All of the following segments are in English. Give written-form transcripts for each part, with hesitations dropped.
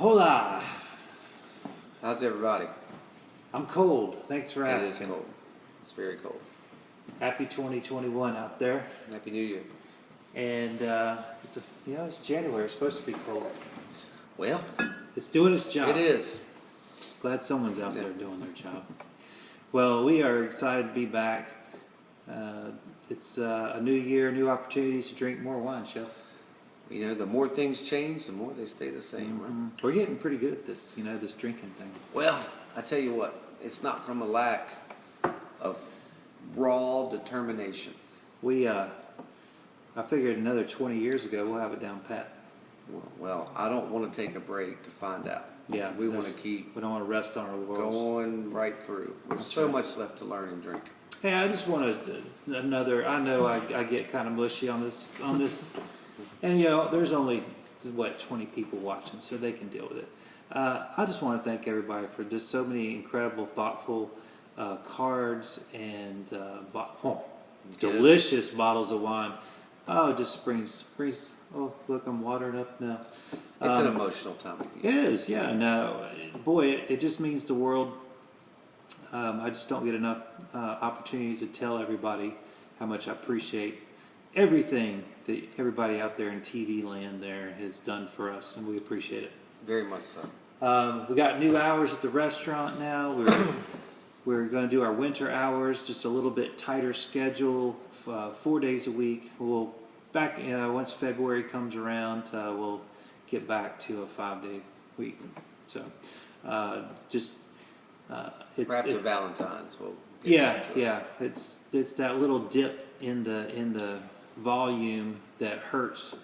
Hola! How's everybody? I'm cold. Thanks for asking. It is cold. It's very cold. Happy 2021 out there. Happy New Year. And it's January. It's supposed to be cold. Well, It's doing its job. it is. Glad someone's out there doing their job. Well, we are excited to be back. It's a new year, new opportunities to drink more wine, Chef. You know, the more things change, the more they stay the same, right? We're getting pretty good at this, this drinking thing. Well, I tell you what, it's not from a lack of raw determination. I figured another 20 years ago we'll have it down pat. Well, I don't want to take a break to find out. Yeah, we want to keep. We don't want to rest on our laurels. Going right through. There's so much left to learn and drink. Hey, I just wanted another. I know I get kind of mushy on this, and there's only 20 people watching, so they can deal with it. I just want to thank everybody for just so many incredible, thoughtful cards and delicious bottles of wine. Oh, it just brings. Oh, look, I'm watering up now. It's an emotional time. It is, yeah. No, boy, it just means the world. I just don't get enough opportunities to tell everybody how much I appreciate everything that everybody out there in TV land there has done for us, and we appreciate it. Very much so. We got new hours at the restaurant now. We're going to do our winter hours, just a little bit tighter schedule, 4 days a week. We'll once February comes around, we'll get back to a 5-day week. So it's after Valentine's, we'll it's that little dip in the volume that hurts,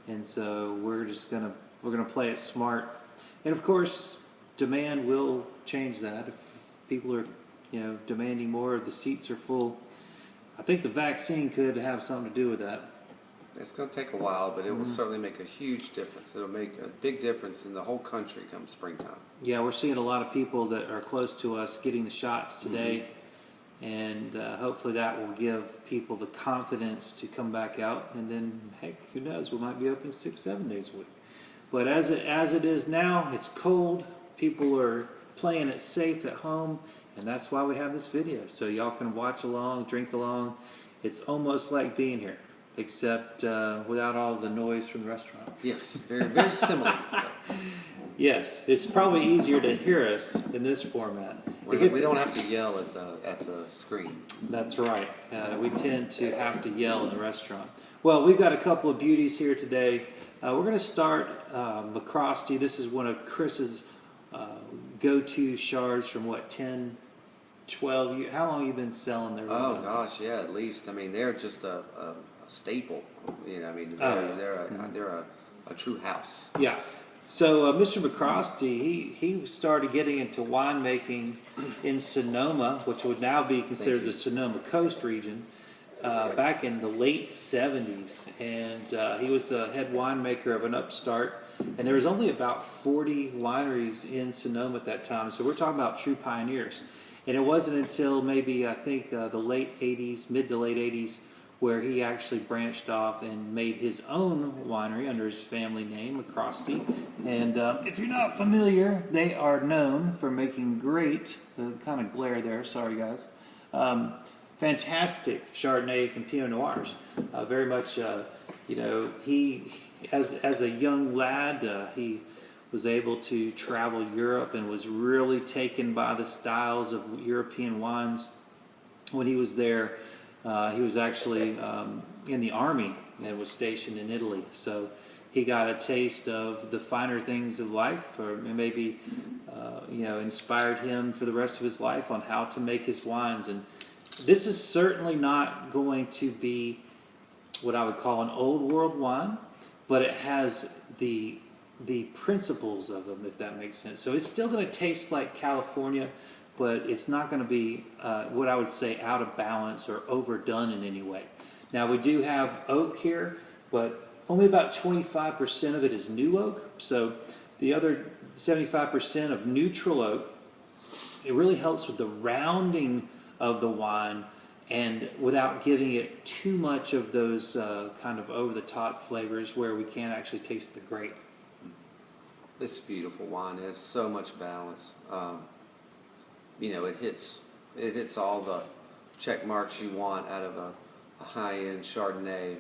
and so we're gonna play it smart, and of course demand will change that. If people are demanding more, the seats are full. I think the vaccine could have something to do with that. It's going to take a while, but it will certainly make a huge difference. It'll make a big difference in the whole country come springtime. Yeah, we're seeing a lot of people that are close to us getting the shots today, and hopefully that will give people the confidence to come back out. And then, heck, who knows? We might be open 6-7 days a week. But as it is now, it's cold. People are playing it safe at home, and that's why we have this video, so y'all can watch along, drink along. It's almost like being here, except without all the noise from the restaurant. Yes, very, very similar. Yes, it's probably easier to hear us in this format. We don't have to yell at the screen. That's right. We tend to have to yell in the restaurant. Well, we've got a couple of beauties here today. We're going to start McCrosty. This is one of Chris's go-to shards from 10, 12 years. How long have you been selling their wines? Oh gosh, yeah, at least. I mean, they're just a staple. They're a true house. Yeah. So Mr. McCrosty, he started getting into winemaking in Sonoma, which would now be considered the Sonoma Coast region, back in the late 70s. And he was the head winemaker of an upstart. And there was only about 40 wineries in Sonoma at that time. So we're talking about true pioneers. And it wasn't until maybe, I think, the late 80s, mid to late 80s, where he actually branched off and made his own winery under his family name, McCrosty. And if you're not familiar, they are known for making great, kind of glare there, sorry guys, fantastic Chardonnays and Pinot Noirs. Very much, he, as a young lad, he was able to travel Europe and was really taken by the styles of European wines. When he was there, he was actually in the army and was stationed in Italy. So he got a taste of the finer things of life, or maybe inspired him for the rest of his life on how to make his wines. And this is certainly not going to be what I would call an old world wine, but it has the principles of them, if that makes sense. So it's still going to taste like California, but it's not going to be what I would say out of balance or overdone in any way. Now we do have oak here, but only about 25% of it is new oak. So the other 75% of neutral oak, it really helps with the rounding of the wine and without giving it too much of those kind of over-the-top flavors where we can't actually taste the grape. It's beautiful wine. It has so much balance. You know, it hits all the check marks you want out of a high end Chardonnay,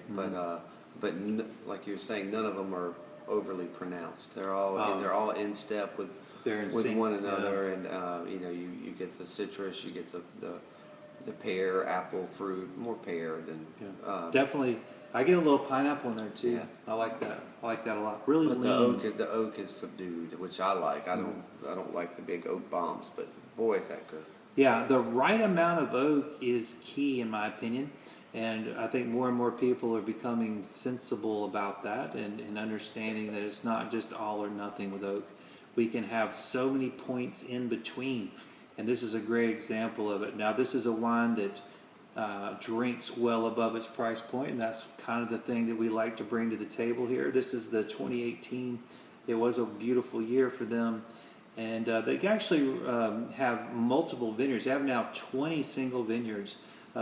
like you were saying, none of them are overly pronounced. They're all in step with one another, and you know, you get the citrus, you get the pear, apple, fruit, more pear than definitely. I get a little pineapple in there too. Yeah. I like that. I like that a lot. Really but lean. the oak is subdued, which I like. I don't like the big oak bombs, but boy, is that good. Yeah, the right amount of oak is key in my opinion, and I think more and more people are becoming sensible about that and understanding that it's not just all or nothing with oak. We can have so many points in between, and this is a great example of it. Now, this is a wine that drinks well above its price point, and that's kind of the thing that we like to bring to the table here. This is the 2018. It was a beautiful year for them, and they actually have multiple vineyards. They have now 20 single vineyards.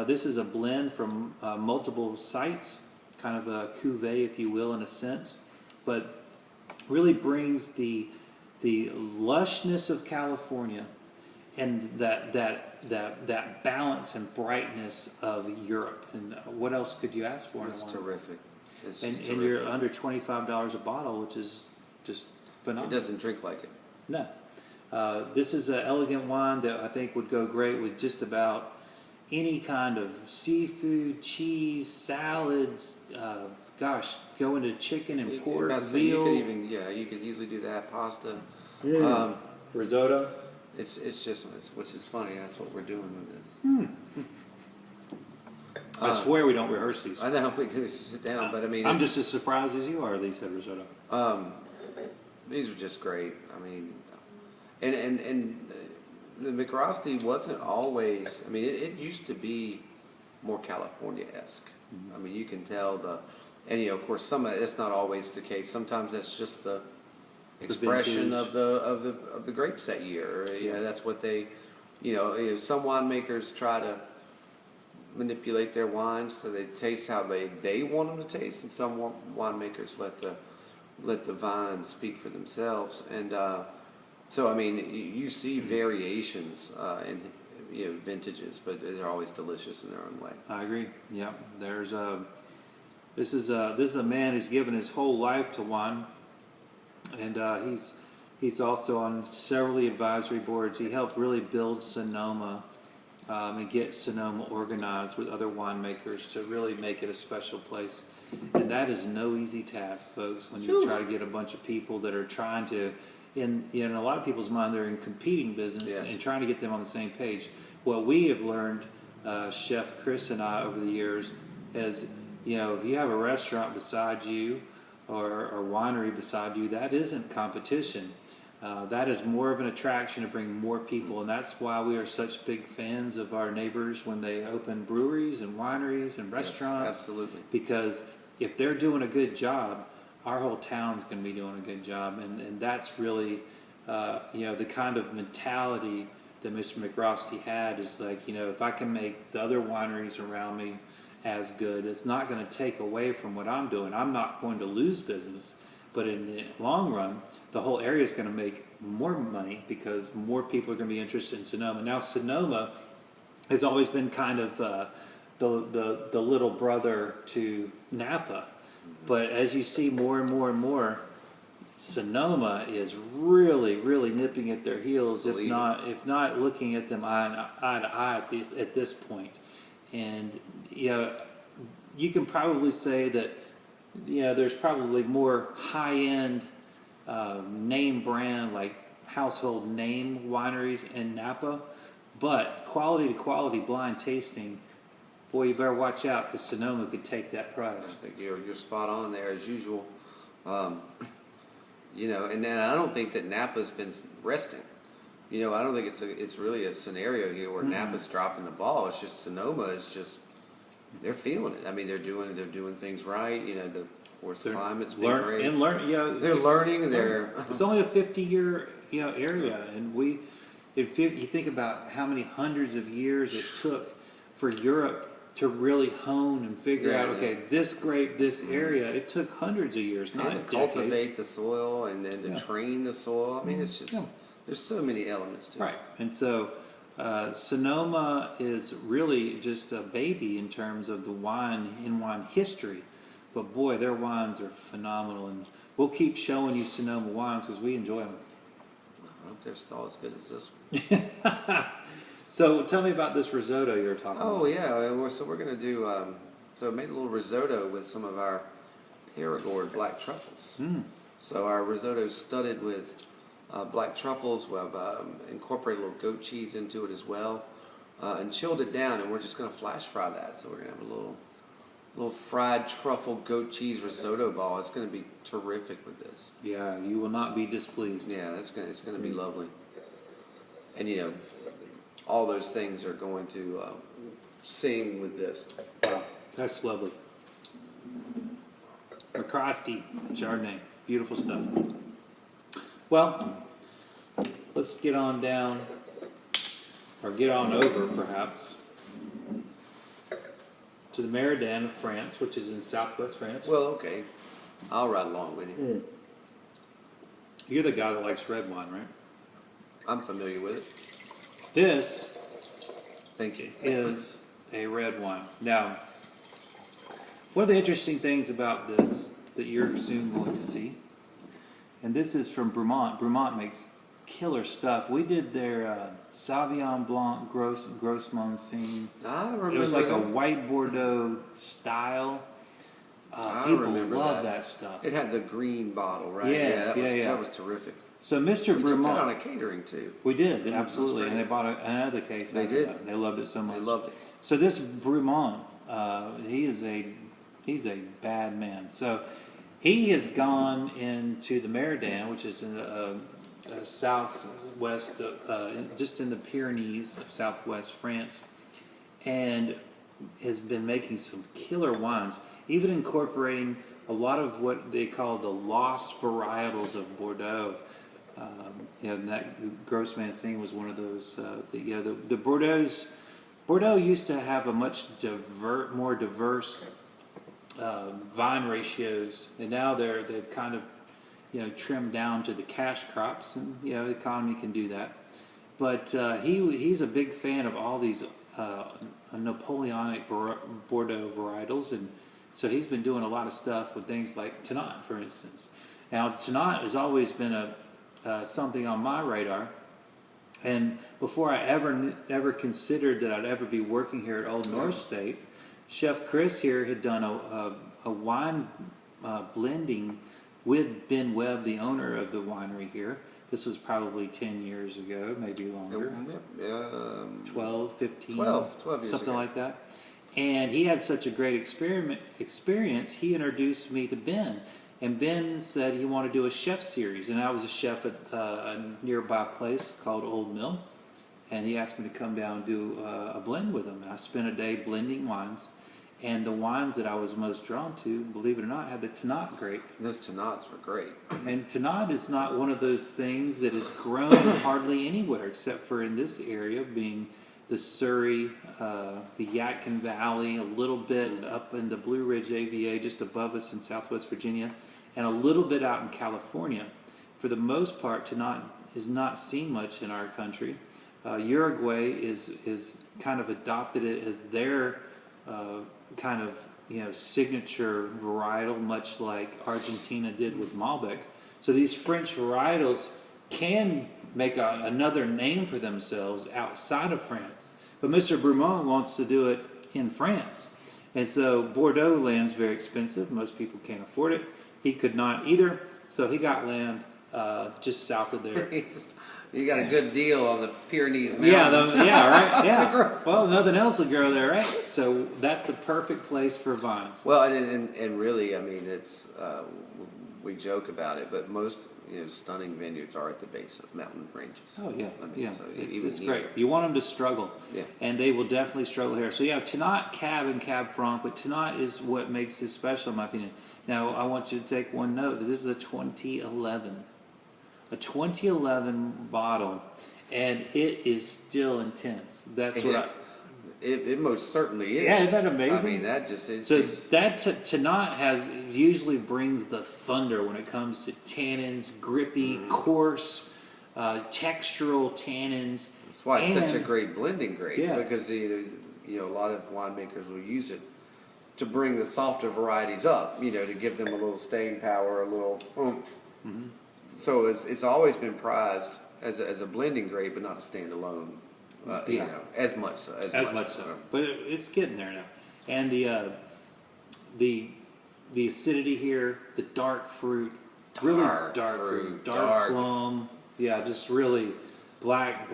This is a blend from multiple sites, kind of a cuvee, if you will, in a sense, but really brings the lushness of California and that balance and brightness of Europe. And what else could you ask for? It's terrific. It's and terrific. you're under $25 a bottle, which is just phenomenal. It doesn't drink like it. No. This is an elegant wine that I think would go great with just about any kind of seafood, cheese, salads. Go into chicken and pork, veal. You could easily do that. Pasta. Risotto. It's just, which is funny. That's what we're doing with this. I swear we don't rehearse these. I know we do sit down, but I mean, I'm just as surprised as you are. These had risotto. These are just great. I mean, and the McRosty wasn't always. I mean, it used to be more California-esque. Mm-hmm. I mean, you can tell and you know, of course, some of it's not always the case. Sometimes that's just the expression of the grapes that year. You know, that's what they. You know, some winemakers try to manipulate their wines so they taste how they want them to taste, and some winemakers let the vines speak for themselves. And so, I mean, you see variations in vintages, but they're always delicious in their own way. I agree. Yeah, this is a man who's given his whole life to wine, and he's also on several advisory boards. He helped really build Sonoma. And get Sonoma organized with other winemakers to really make it a special place. And that is no easy task, folks, when you try to get a bunch of people that are trying to, in a lot of people's mind, they're in competing business and trying to get them on the same page. What we have learned, Chef Chris and I, over the years, is, if you have a restaurant beside you or a winery beside you, that isn't competition. That is more of an attraction to bring more people, and that's why we are such big fans of our neighbors when they open breweries and wineries and restaurants. Yes, absolutely. Because if they're doing a good job, our whole town's going to be doing a good job, and that's really, the kind of mentality that Mr. McRosty had is like, if I can make the other wineries around me as good, it's not going to take away from what I'm doing. I'm not going to lose business. But in the long run, the whole area is going to make more money because more people are going to be interested in Sonoma. Now, Sonoma has always been kind of the little brother to Napa. But as you see more and more and more, Sonoma is really, really nipping at their heels, if not looking at them eye to eye at this point. And you can probably say that. There's probably more high-end name brand, like household name wineries in Napa, but quality to quality blind tasting, boy, you better watch out because Sonoma could take that prize. I think you're spot on there as usual. And then I don't think that Napa's been resting. I don't think it's really a scenario here where Napa's dropping the ball. It's just Sonoma is just. They're feeling it. I mean, they're doing things right. The climate's been great. They're learning. It's only a 50-year area, and if you think about how many hundreds of years it took for Europe to really hone and figure Yeah, out, yeah. okay, this grape, this area, it took hundreds of years, not And to decades. cultivate the soil and then to Yeah. train the soil. I mean, it's just Yeah. there's so many elements to Right. And so Sonoma is really just a baby in terms of the wine history. But boy, their wines are phenomenal. And we'll keep showing you Sonoma wines because we enjoy them. it. I hope they're still as good as this one. So tell me about this risotto you were talking Oh about. yeah, so we're gonna do. So I made a little risotto with some of our Perigord black truffles. Mm. So our risotto is studded with black truffles. We've incorporated a little goat cheese into it as well, and chilled it down. And we're just gonna flash fry that. So we're gonna have a little fried truffle goat cheese risotto ball. It's gonna be terrific with this. Yeah, you will not be displeased. Yeah, it's gonna be lovely. And you know, all those things are going to sing with this. Wow, that's lovely. McCrosty Chardonnay, beautiful stuff. Well, let's get on down, or get on over perhaps, to the Méridan of France, which is in southwest France. Well, okay, I'll ride along with you. You're the guy that likes red wine, right? I'm familiar with it. This Thank you. is a red wine. Now, one of the interesting things about this that you're soon going to see, and this is from Brumont. Brumont makes killer stuff. We did their Sauvignon Blanc Gros Monsigne. I remember It was like a that. white Bordeaux style. I People remember love that stuff. It had the green bottle, right? Yeah, yeah. That was terrific. So Mr. We took that on Brumont, a catering too. we did, That's absolutely, great. and they bought another case. They after did. that. They loved it so much. They loved it. So this Brumont, he's a bad man. So he has gone into the Méridan, which is in the southwest, just in the Pyrenees of southwest France, and has been making some killer wines, even incorporating a lot of what they call the lost varietals of Bordeaux. And that Gros Mancini was one of those. The Bordeaux used to have a much more diverse vine ratios, and now they've kind of trimmed down to the cash crops, and the economy can do that. But he's a big fan of all these Napoleonic Bordeaux varietals, and so he's been doing a lot of stuff with things like Tannat, for instance. Now Tannat has always been something on my radar, and before I ever considered that I'd ever be working here at Old North State, Chef Chris here had done a wine blending with Ben Webb, the owner of the winery here. This was probably 10 years ago, maybe longer. 12, 15, 12 years something ago. like that. And he had such a great experience, he introduced me to Ben. And Ben said he wanted to do a chef series. And I was a chef at a nearby place called Old Mill. And he asked me to come down and do a blend with him. And I spent a day blending wines. And the wines that I was most drawn to, believe it or not, had the Tannat grape. Those Tannats were great. And Tannat is not one of those things that is grown hardly anywhere except for in this area, being the Surrey, the Yadkin Valley, a little bit up in the Blue Ridge AVA just above us in Southwest Virginia, and a little bit out in California. For the most part, Tannat is not seen much in our country. Uruguay is kind of adopted it as their kind of signature varietal, much like Argentina did with Malbec. So these French varietals can make another name for themselves outside of France. But Mr. Brumont wants to do it in France. And so Bordeaux land's very expensive. Most people can't afford it. He could not either. So he got land just south of there. You got a good deal on the Pyrenees Mountains. Yeah, right. Yeah. Well, nothing else will grow there, right? So that's the perfect place for vines. Well, and really, I mean, it's we joke about it, but most stunning vineyards are at the base of mountain ranges. Oh yeah, I mean, yeah. so It's even great. You want them to struggle, Yeah. and they will definitely struggle here. So yeah, Tannat, Cab, and Cab Franc, but Tannat is what makes this special, in my opinion. Now, I want you to take one note. This is a 2011 bottle, and it is still intense. That's It most certainly is. Yeah, isn't that amazing? I mean, that just it's So just, that Tanat has usually brings the thunder when it comes to tannins, grippy, coarse, textural tannins. that's why it's such a and- great blending grade. Yeah. Because a lot of winemakers will use it to bring the softer varieties up. To give them a little staying power, a little oomph. Mm-hmm. So it's always been prized as a blending grade, but not a standalone. Yeah. As much so. As much so, but it's getting there now. And the acidity here, the dark fruit, really Dark dark fruit, fruit, dark dark. plum, yeah, just really black.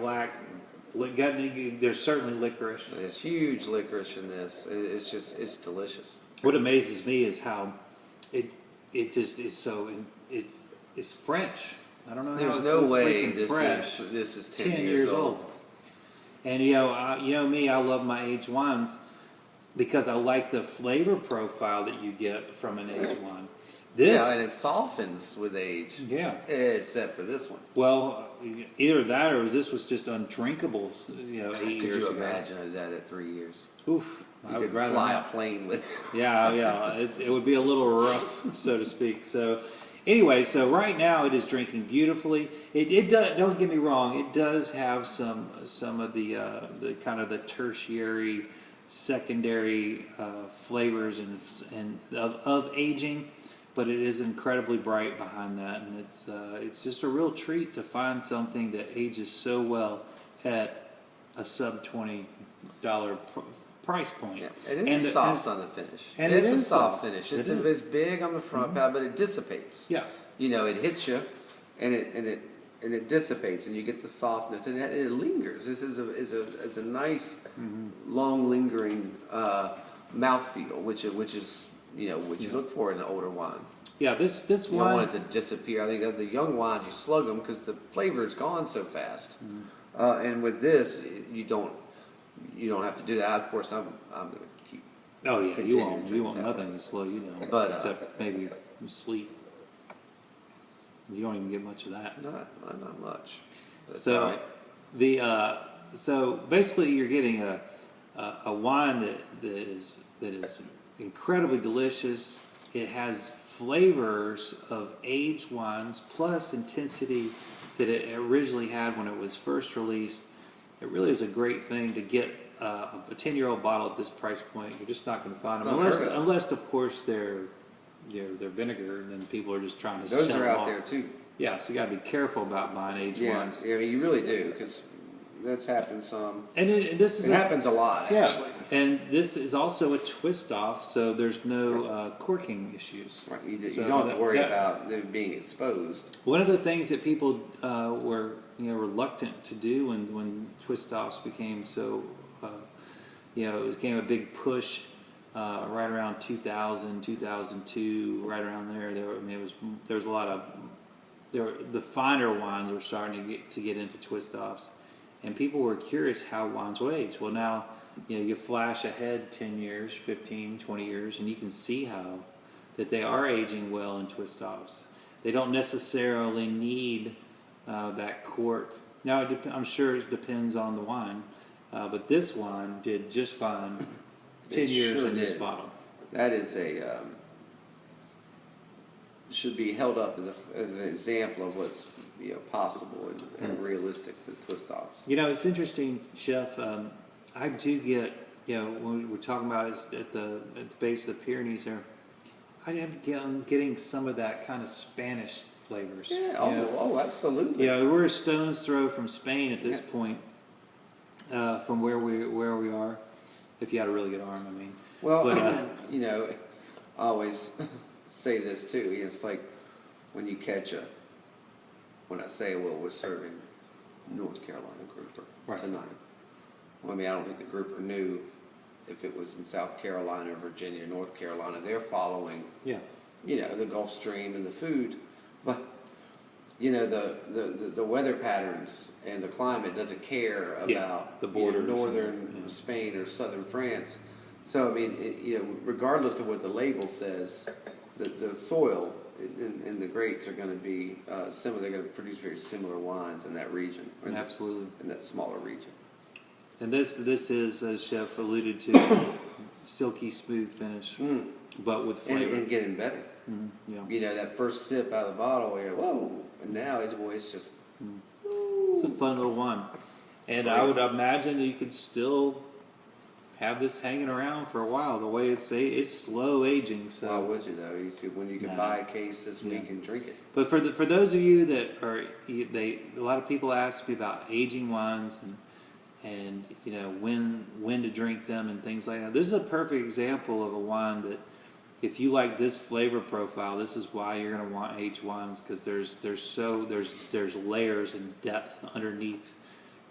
There's certainly licorice. There's huge licorice in this. It's delicious. What amazes me is how it just is so it's French. I don't know how There's it's no so way freaking fresh. this is 10 years old. And you know me, I love my aged wines because I like the flavor profile that you get from an aged wine. Yeah, and it softens with age. Yeah. Except for this one. Well, either that or this was just undrinkable. 8 Could years you ago. imagine that at 3 years? Oof. You I would could rather fly not. a plane with. Yeah. It would be a little rough, so to speak. So, anyway, so right now it is drinking beautifully. It does. Don't get me wrong. It does have some of the kind of the tertiary, secondary flavors and of aging, but it is incredibly bright behind that, and it's just a real treat to find something that ages so well at a sub $20 price point. Yeah. And it's soft on the finish. And it's it a is soft soft. finish. It It's is. big on the front palate, but it dissipates. Yeah. It hits you, and it dissipates, and you get the softness, and it lingers. This is a nice, long lingering mouthfeel, which is what you look for in an older wine. Yeah, this You wine. don't want it to disappear. I think that the young wines, you slug them because the flavor is gone so fast. And with this, you don't have to do that. Of course, I'm going to keep. Oh yeah, continue you to want drink that nothing way. to slow you down, But, except maybe sleep. You don't even get much of that. Not much. That's So all right. so basically you're getting a wine that is incredibly delicious. It has flavors of aged wines plus intensity that it originally had when it was first released. It really is a great thing to get a 10-year-old bottle at this price point. You're just not going to find them It's unheard of. unless of course they're vinegar, and then people are just trying to Those sell are them out off. there too. Yeah, so you got to be careful about buying aged Yeah, wines. yeah, you really do because that's happened some. And this is It happens a lot, yeah, actually. and this is also a twist off, so there's no corking issues. Right, you So don't have to worry that- about them being exposed. One of the things that people were reluctant to do when twist offs became so it became a big push right around 2000, 2002, right around there. There was a lot of the finer wines were starting to get into twist offs, and people were curious how wines will age. Well, now you flash ahead 10 years, 15, 20 years, and you can see how that they are aging well in twist offs. They don't necessarily need that cork. Now, I'm sure it depends on the wine, but this wine did just fine 10 It years sure in this did. bottle. That is should be held up as an example of what's possible and realistic with twist offs. It's interesting, Chef. I do get, when we're talking about it at the base of the Pyrenees there, I am getting some of that kind of Spanish flavors. Yeah. Oh, absolutely. Yeah, we're a stone's throw from Spain at this Yeah. point, from where we are. If you had a really good arm, I mean. Well, But, I always say this too. It's like when you catch when I say, well, we're serving North Carolina grouper Right. tonight. Well, I don't think the grouper knew if it was in South Carolina, Virginia, North Carolina. They're following, yeah, the Gulf Stream and the food, but the weather patterns and the climate doesn't care about Yeah, the borders northern and- yeah. Spain or southern France. So regardless of what the label says, the soil and the grapes are going to be similar. They're going to produce very similar wines in that region, or absolutely. in that smaller region. And this is, as Chef alluded to, silky smooth finish, but with flavor. And getting better. Yeah. You know, that first sip out of the bottle, you're whoa, and now it's just. It's a fun little wine, and I would imagine you could still have this hanging around for a while. The way it's slow aging. So Why would you though? You could when you could buy a case this week and drink it. But for those of you that are a lot of people ask me about aging wines and you know when to drink them and things like that. This is a perfect example of a wine that if you like this flavor profile, this is why you're going to want aged wines, because there's layers and depth underneath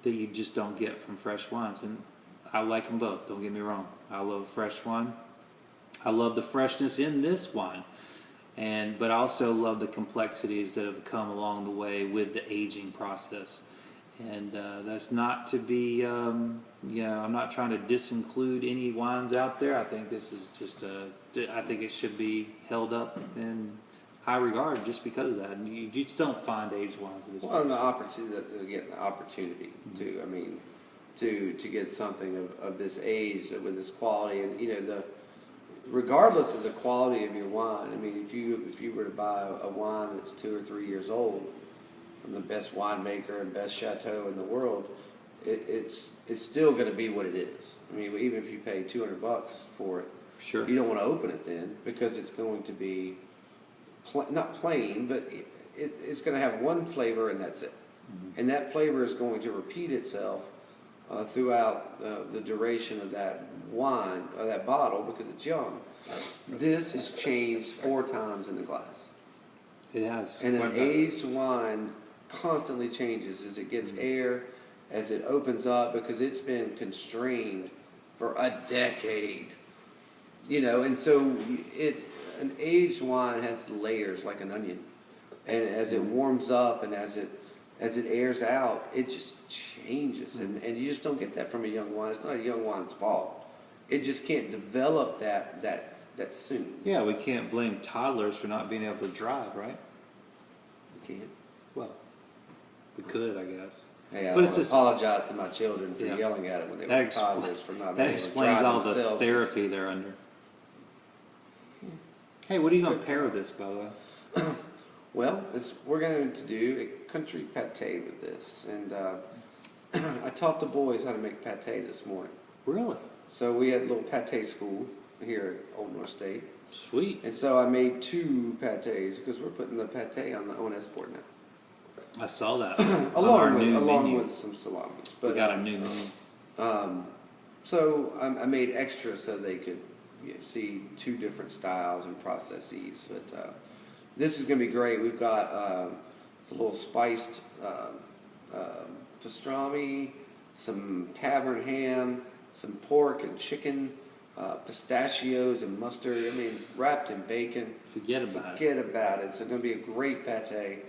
that you just don't get from fresh wines. And I like them both. Don't get me wrong. I love fresh wine. I love the freshness in this wine, but I also love the complexities that have come along the way with the aging process. And that's not to be, I'm not trying to disinclude any wines out there. I think this is just I think it should be held up in high regard just because of that. And you just don't find aged wines at this point. Well, and the opportunity too. I mean, to get something of this age with this quality, and you know regardless of the quality of your wine. I mean, if you were to buy a wine that's 2 or 3 years old from the best winemaker and best chateau in the world, it's still going to be what it is. I mean, even if you pay $200 for it, sure, you don't want to open it then, because it's going to be not plain, but it's going to have one flavor and that's it. And that flavor is going to repeat itself throughout the duration of that wine or that bottle because it's young. This has changed 4 times in the glass. It has. And an aged wine constantly changes as it gets air, as it opens up, because it's been constrained for a decade. You know, and so an aged wine has layers like an onion, and as it warms up and as it airs out, it just changes, and you just don't get that from a young wine. It's not a young wine's fault. It just can't develop that soon. Yeah, we can't blame toddlers for not being able to drive, right? You can't. Well, we could, I guess. Hey, I But it's just- apologize to my children for yelling at it when they were toddlers for not being That able to explains drive all the themselves. therapy they're under. Hey, what are you going to pair with this, by the way? Well, we're going to do a country pate with this, and I taught the boys how to make pate this morning. Really? So we had a little pate school here at Old North State. Sweet. And so I made 2 pates because we're putting the pate on the ONS board now. I saw that. along with some salamis. But, we got a new menu. So I made extra so they could see 2 different styles and processes. But this is going to be great. We've got it's a little spiced pastrami, some tavern ham, some pork and chicken, pistachios and mustard. I mean, wrapped in bacon. Forget about it. It's going to be a great pate.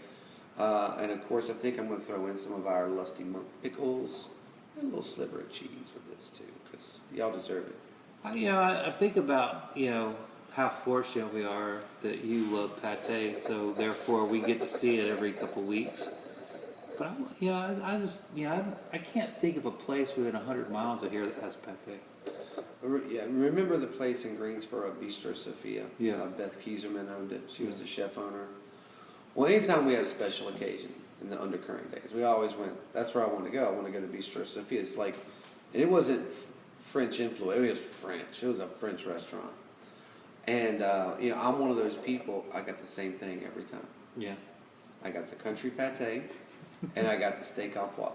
And of course, I think I'm going to throw in some of our lusty monk pickles and a little sliver of cheese with this too, because y'all deserve it. I think about how fortunate we are that you love pate, so therefore we get to see it every couple of weeks. But I can't think of a place within 100 miles of here that has pate. Yeah, remember the place in Greensboro, Bistro Sophia? Yeah. Beth Kieserman owned it. She was the chef owner. Well, anytime we had a special occasion in the undercurrent days, we always went. That's where I want to go. I want to go to Bistro Sophia. It's like, and it wasn't French influence. It was French. It was a French restaurant. And I'm one of those people. I got the same thing every time. Yeah. I got the country pate, and I got the steak au poivre.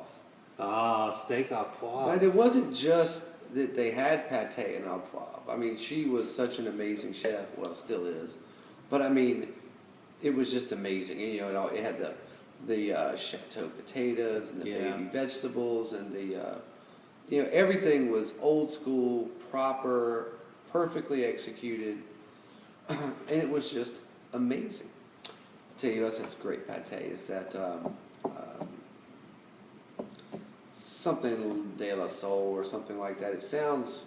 Ah, steak au poivre. But it wasn't just that they had pate and au poivre. I mean, she was such an amazing chef. Well, still is. But I mean, it was just amazing. And, it had the chateau potatoes and the baby vegetables and everything was old school, proper, perfectly executed, and it was just amazing. I'll tell you what, that's great pate is that something de la Soul or something like that. It sounds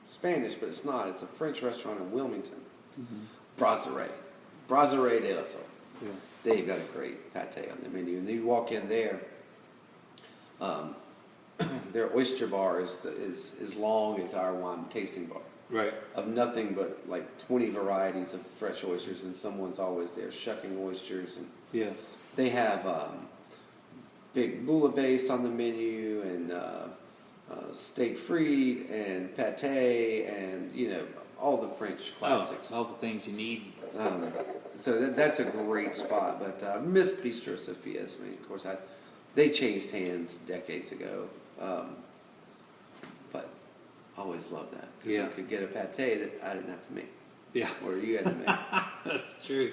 Spanish, but it's not. It's a French restaurant in Wilmington. Brasserie de la Soul. Yeah. They've got a great pate on the menu. And you walk in there, their oyster bar is as long as our wine tasting bar. Right. Of nothing but like 20 varieties of fresh oysters, and someone's always there shucking oysters. And Yeah. they have big bouillabaisse on the menu, and steak frite, and pate, and all the French classics. Oh, all the things you need. So that's a great spot. But Miss Bistro Sophia's, I mean, of course, they changed hands decades ago. But I always loved that. 'Cause Yeah. you could get a pate that I didn't have to make. Yeah. Or you had to make. That's true.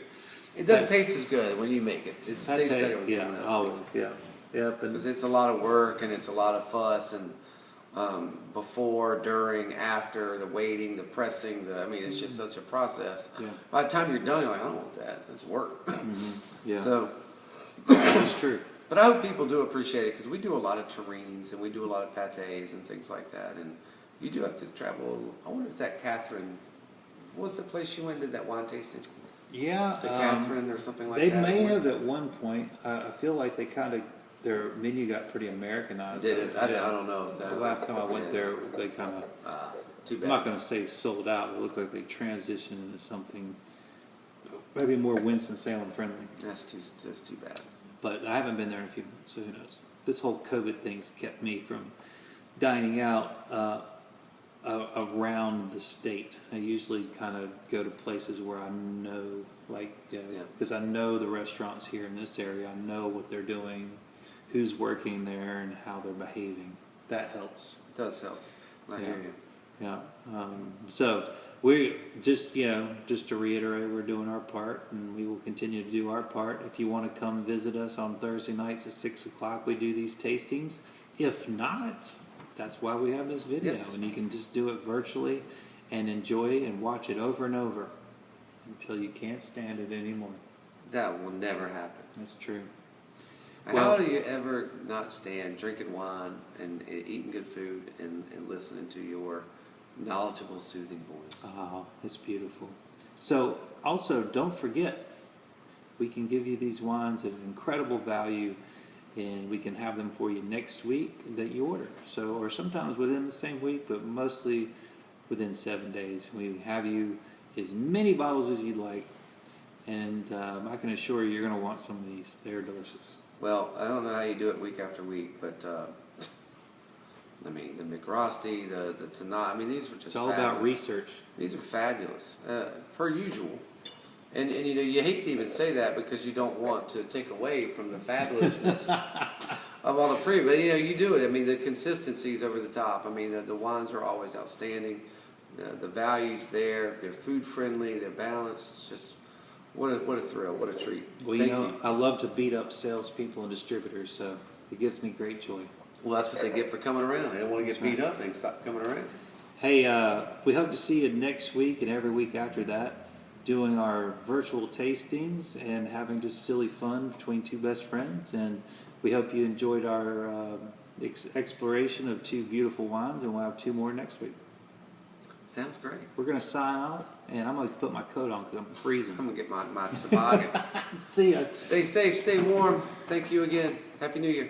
It doesn't taste as good when you make it. It tastes better when someone else always. makes it. Yeah. Yep. And Because it's a lot of work and it's a lot of fuss and before, during, after, the waiting, the pressing. I mean, it's just such a process. Yeah. By the time you're done, you're like, I don't want that. That's work. Yeah. So, It's true. but I hope people do appreciate it because we do a lot of terrines and we do a lot of pates and things like that. And you do have to travel. I wonder if that Catherine, what was the place you went and did that wine tasting? Yeah. The Catherine or something like They that? may have at one point. I feel like they kind of their menu got pretty Americanized. Did it? I don't know if that. The last time I went there, they kind of. Too I'm bad. not going to say sold out. It looked like they transitioned into something maybe more Winston-Salem friendly. That's too bad. But I haven't been there in a few months, so who knows? This whole COVID thing's kept me from dining out around the state. I usually kind of go to places where I know, because I know the restaurants here in this area. I know what they're doing, who's working there, and how they're behaving. That helps. It does help. I hear you. Yeah. So we just to reiterate, we're doing our part, and we will continue to do our part. If you want to come visit us on Thursday nights at 6:00, we do these tastings. If not, that's why we have this video, Yes. and you can just do it virtually and enjoy and watch it over and over until you can't stand it anymore. That will never happen. That's true. How do you ever not stand drinking wine and eating good food and listening to your knowledgeable, soothing voice? Oh, it's beautiful. So, also, don't forget, we can give you these wines at an incredible value, and we can have them for you next week that you order. So, or sometimes within the same week, but mostly within 7 days. We have you as many bottles as you'd like, and I can assure you, you're going to want some of these. They're delicious. Well, I don't know how you do it week after week, but I mean, the McRosty, the Tanat, I mean, these were just It's all fabulous. about research. These are fabulous, per usual. And you hate to even say that because you don't want to take away from the fabulousness of all the pre, but you do it. I mean, the consistency is over the top. I mean, the wines are always outstanding. The value's there. They're food friendly. They're balanced. It's just what a thrill. What a treat. Well, Thank you. I love to beat up salespeople and distributors, so it gives me great joy. Well, that's what they get for coming around. They don't want to get beat up. They can stop coming around. Hey, we hope to see you next week and every week after that, doing our virtual tastings and having just silly fun between two best friends. And we hope you enjoyed our exploration of two beautiful wines, and we'll have two more next week. Sounds great. We're going to sign off, and I'm going to put my coat on because I'm freezing. I'm going to get my toboggan. See ya. Stay safe. Stay warm. Thank you again. Happy New Year.